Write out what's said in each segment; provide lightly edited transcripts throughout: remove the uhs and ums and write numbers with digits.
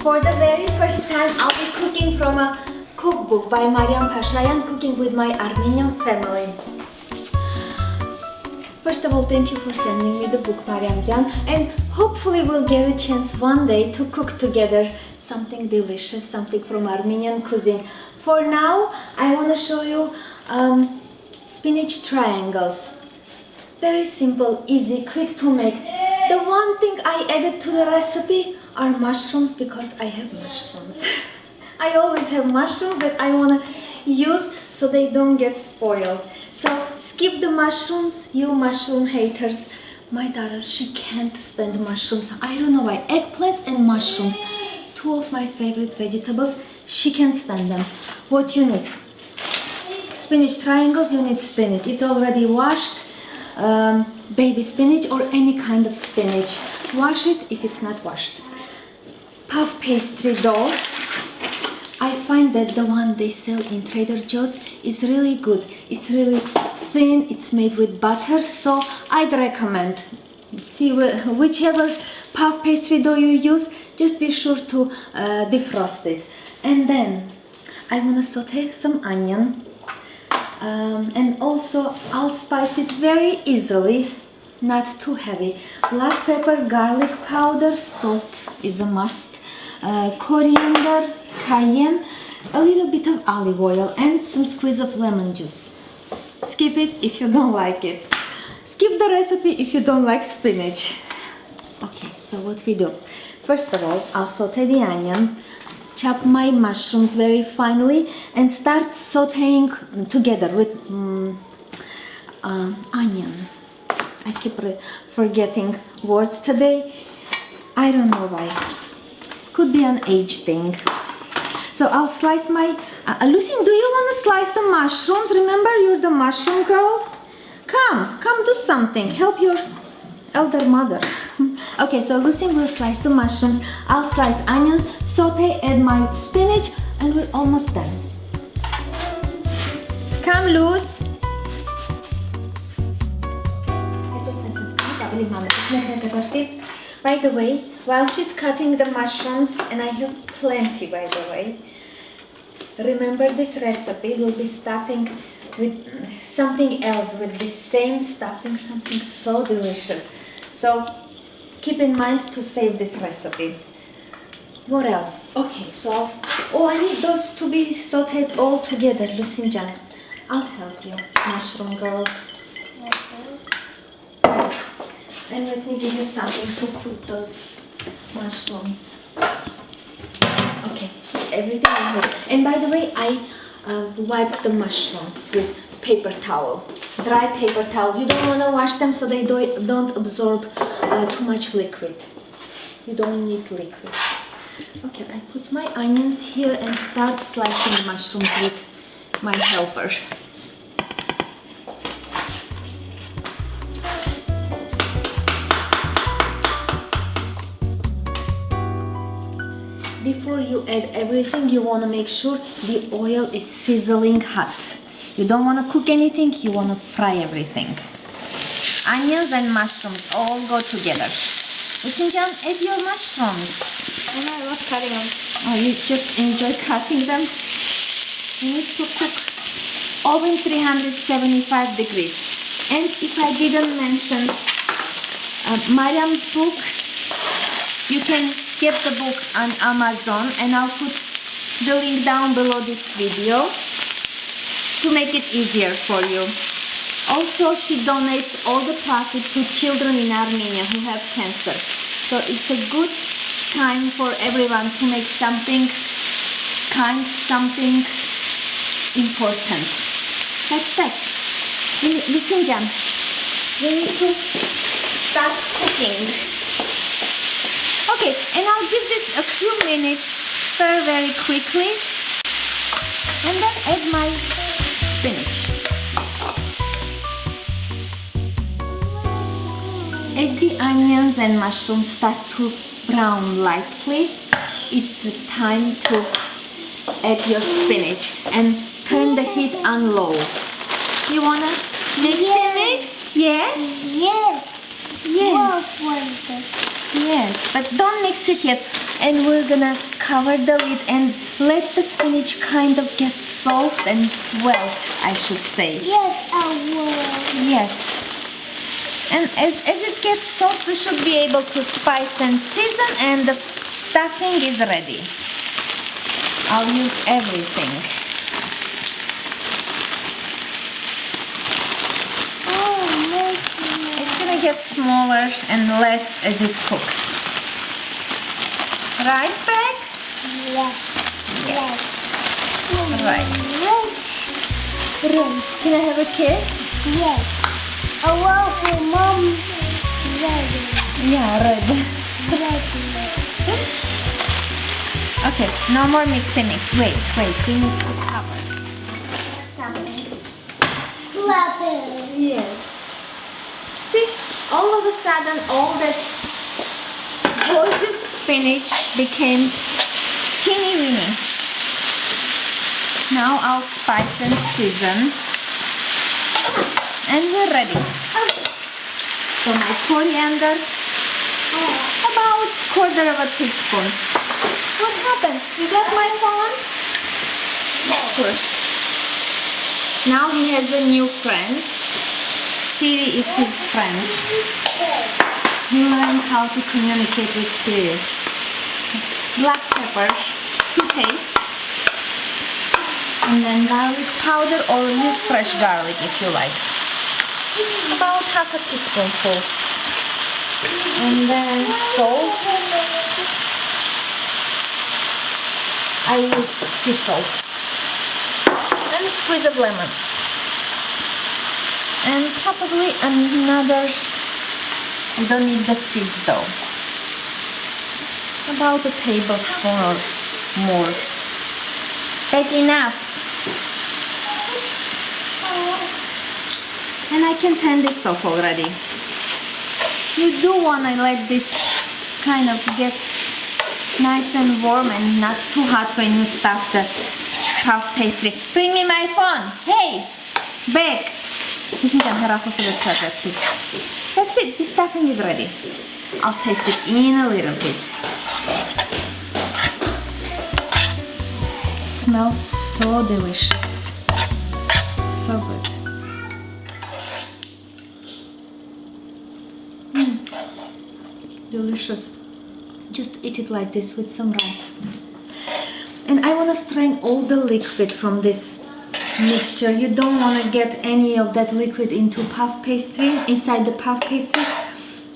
For the very first time, I'll be cooking from a cookbook by Mariam Pashayan, Cooking with My Armenian Family. First of all, thank you for sending me the book, Mariam Jan, and hopefully we'll get a chance one day to cook together something delicious, something from Armenian cuisine. For now, I want to show you spinach triangles. Very simple, easy, quick to make. The one thing I added to the recipe are mushrooms because I have mushrooms. I always have mushrooms that I want to use so they don't get spoiled. So skip the mushrooms, you mushroom haters. My daughter, she can't stand mushrooms. I don't know why. Eggplants and mushrooms, two of my favorite vegetables. She can't stand them. What you need? Spinach triangles, you need spinach. It's already washed. Baby spinach or any kind of spinach. Wash it if it's not washed. Puff pastry dough. I find that the one they sell in Trader Joe's is really good. It's really thin, it's made with butter, so I'd recommend. See, whichever puff pastry dough you use, just be sure to defrost it. And then I want to saute some onion. And also I'll spice it very easily, not too heavy. Black pepper, garlic powder, salt is a must. Coriander, cayenne, a little bit of olive oil and some squeeze of lemon juice. Skip it if you don't like it. Skip the recipe if you don't like spinach. Okay, so what we do? First of all, I'll saute the onion, chop my mushrooms very finely and start sauteing together with onion. I keep forgetting words today. I don't know why. Could be an age thing. So I'll slice my... Lucy, do you want to slice the mushrooms? Remember, you're the mushroom girl? Come do something. Help your elder mother. Okay, so Lucy will slice the mushrooms. I'll slice onions, saute, add my spinach, and we're almost done. Come, Luce. By the way, while she's cutting the mushrooms, and I have plenty by the way, remember this recipe will be stuffing with something else with the same stuffing, something so delicious. So keep in mind to save this recipe. What else? Okay, so I need those to be sauteed all together, Lucinjan. I'll help you, mushroom girl. And let me give you something to put those mushrooms. Okay, everything in here. And by the way, I wiped the mushrooms with paper towel, dry paper towel. You don't want to wash them so they don't absorb too much liquid. You don't need liquid. Okay, I put my onions here and start slicing mushrooms with my helper. Before you add everything, you want to make sure the oil is sizzling hot. You don't want to cook anything, you want to fry everything. Onions and mushrooms all go together. Lucinjan, add your mushrooms. Oh, I love cutting them. Oh, you just enjoy cutting them? You need to cook oven 375 degrees. And if I didn't mention Mariam's book, you can get the book on Amazon, and I'll put the link down below this video to make it easier for you. Also, she donates all the profit to children in Armenia who have cancer. So it's a good time for everyone to make something kind, something important. That's that. Listen, Jan, we need to start cooking. Okay, and I'll give this a few minutes, stir very quickly, and then add my spinach. As the onions and mushrooms start to brown lightly, it's the time to add your spinach and turn the heat on low. You wanna mix it? Yes? Yes. Yes. Yes, but don't mix it yet. And we're gonna cover the lid and let the spinach kind of get soft and wet, I should say. Yes, I will. Yes. And as it gets soft, we should be able to spice and season, and the stuffing is ready. I'll use everything. It's gonna get smaller and less as it cooks. Right, Beck? Yes. Yes. Right. Can I have a kiss? Yes. I want for Mom. Ready. Yeah, red. Okay, no more mixy mix. Wait, we need to cover. Something. Flatten. Yes. See, all of a sudden, all that gorgeous spinach became teeny weeny. Now I'll spice and season. And we're ready. So my coriander, about 1/4 teaspoon. What happened? You got my phone? Of course. Now he has a new friend. Siri is his friend. He learned how to communicate with Siri. Black pepper to taste. And then garlic powder, or use fresh garlic if you like. About 1/2 teaspoonful. And then salt. I use sea salt. And a squeeze of lemon. And probably another, I don't need the seeds though. About a tablespoon or more. That's enough. And I can turn this off already. You do want to let this kind of get nice and warm and not too hot when you stuff the puff pastry. Bring me my phone. Hey, back. That's it. The stuffing is ready. I'll taste it in a little bit. Smells so delicious. So good. Delicious. Just eat it like this with some rice. And I want to strain all the liquid from this mixture. You don't want to get any of that liquid into puff pastry, inside the puff pastry,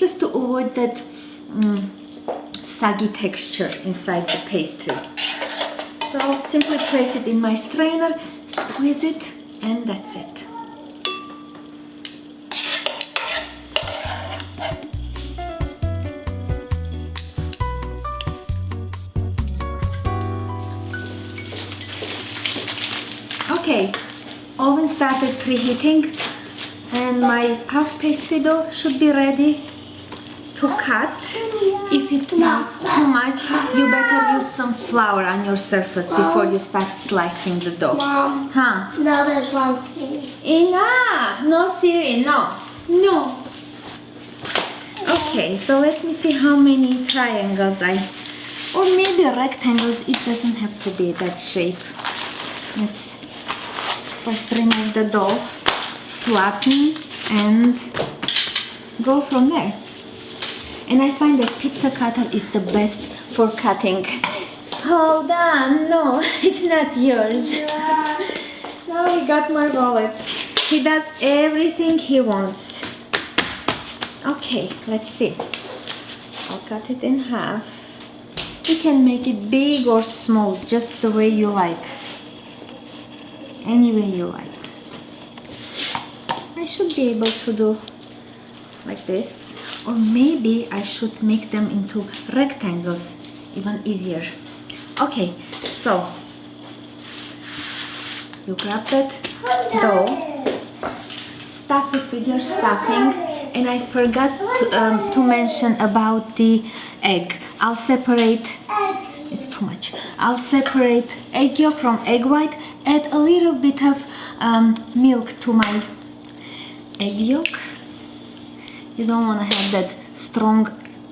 just to avoid that saggy texture inside the pastry. So I'll simply place it in my strainer, squeeze it, and that's it. Okay, oven started preheating, and my puff pastry dough should be ready to cut. If it melts too much, you better use some flour on your surface before you start slicing the dough. Mom. Huh? Now that one thing. Enough! No, Siri, no. No. Okay, so let me see how many triangles or maybe rectangles. It doesn't have to be that shape. Let's first remove the dough, flatten, and go from there. And I find that pizza cutter is the best for cutting. Hold on, no, it's not yours. Now he got my wallet. He does everything he wants. Okay, let's see. I'll cut it in half. You can make it big or small, just the way you like. Any way you like. I should be able to do like this, or maybe I should make them into rectangles, even easier. Okay, so you grab that dough, stuff it with your stuffing, and I forgot to mention about the egg. I'll separate. It's too much. I'll separate egg yolk from egg white, add a little bit of milk to my egg yolk. You don't want to have that strong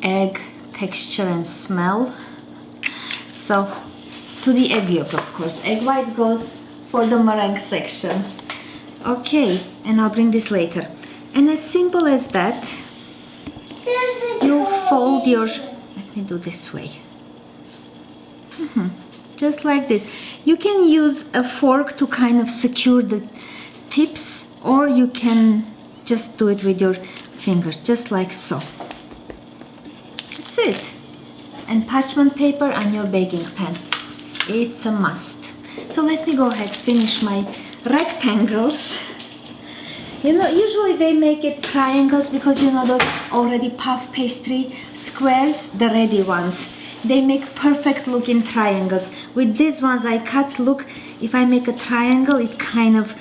egg texture and smell. So So to the egg yolk, of course. Egg white goes for the meringue section. Okay, and I'll bring this later. And as simple as that, you fold your, let me do this way. Just like this. You can use a fork to kind of secure the tips, or you can just do it with your fingers, just like so. That's it. And parchment paper on your baking pan. It's a must. So let me go ahead, finish my rectangles. You know, usually they make it triangles because, you know, those already puff pastry squares, the ready ones, they make perfect looking triangles. With these ones I cut, look, if I make a triangle, it kind of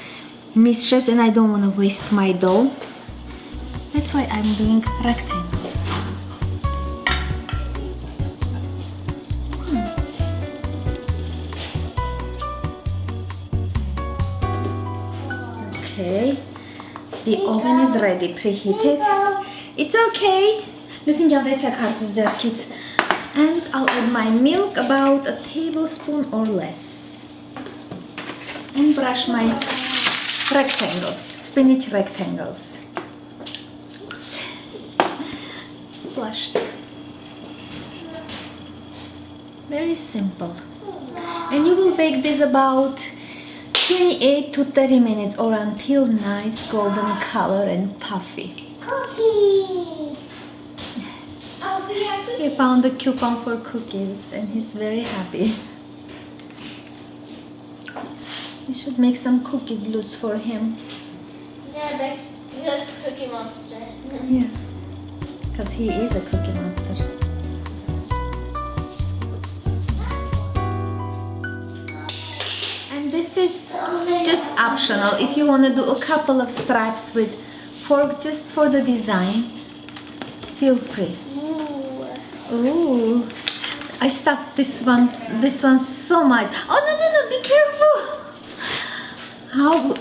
misshapes and I don't want to waste my dough. That's why I'm doing rectangles. Okay. The oven is ready, preheated. It's okay. Lucinja, vesel cartas there, kids. And I'll add my milk, about a tablespoon or less. And brush my rectangles, spinach rectangles. Oops. Splashed. Very simple. And you will bake this about 28 to 30 minutes or until nice golden color and puffy. Cookies. He found a coupon for cookies and he's very happy. We should make some cookies loose for him. Yeah, that's Cookie Monster. Yeah, because he is a cookie monster. And this is just optional. If you want to do a couple of stripes with fork just for the design, feel free. Ooh, I stuffed this one so much. Oh no, be careful.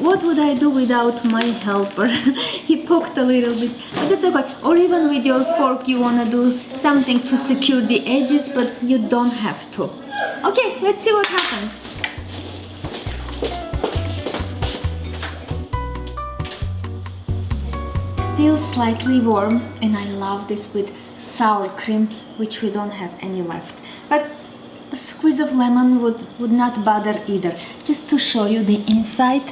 What would I do without my helper? He poked a little bit, but that's okay. Or even with your fork, you want to do something to secure the edges, but you don't have to. Okay, let's see what happens. Still slightly warm, and I love this with sour cream, which we don't have any left. But a squeeze of lemon would not bother either. Just to show you the inside,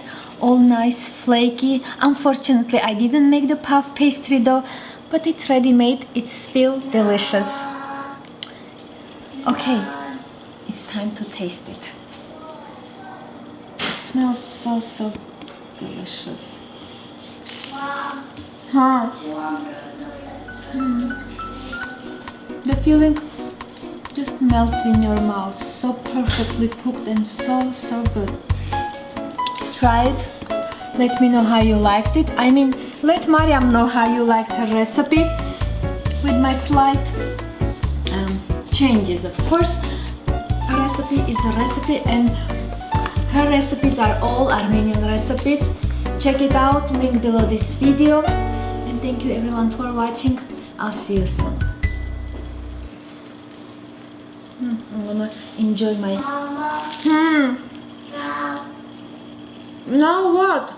all nice flaky. Unfortunately, I didn't make the puff pastry dough, but it's ready-made. It's still delicious. Okay, it's time to taste it. It smells so delicious. Huh? The filling just melts in your mouth. So perfectly cooked and so good. Try it. Let me know how you liked it. I mean, let Mariam know how you liked her recipe with my slight changes. Of course, a recipe is a recipe and her recipes are all Armenian recipes. Check it out, link below this video. And thank you everyone for watching. I'll see you soon. I'm gonna enjoy my... Now what?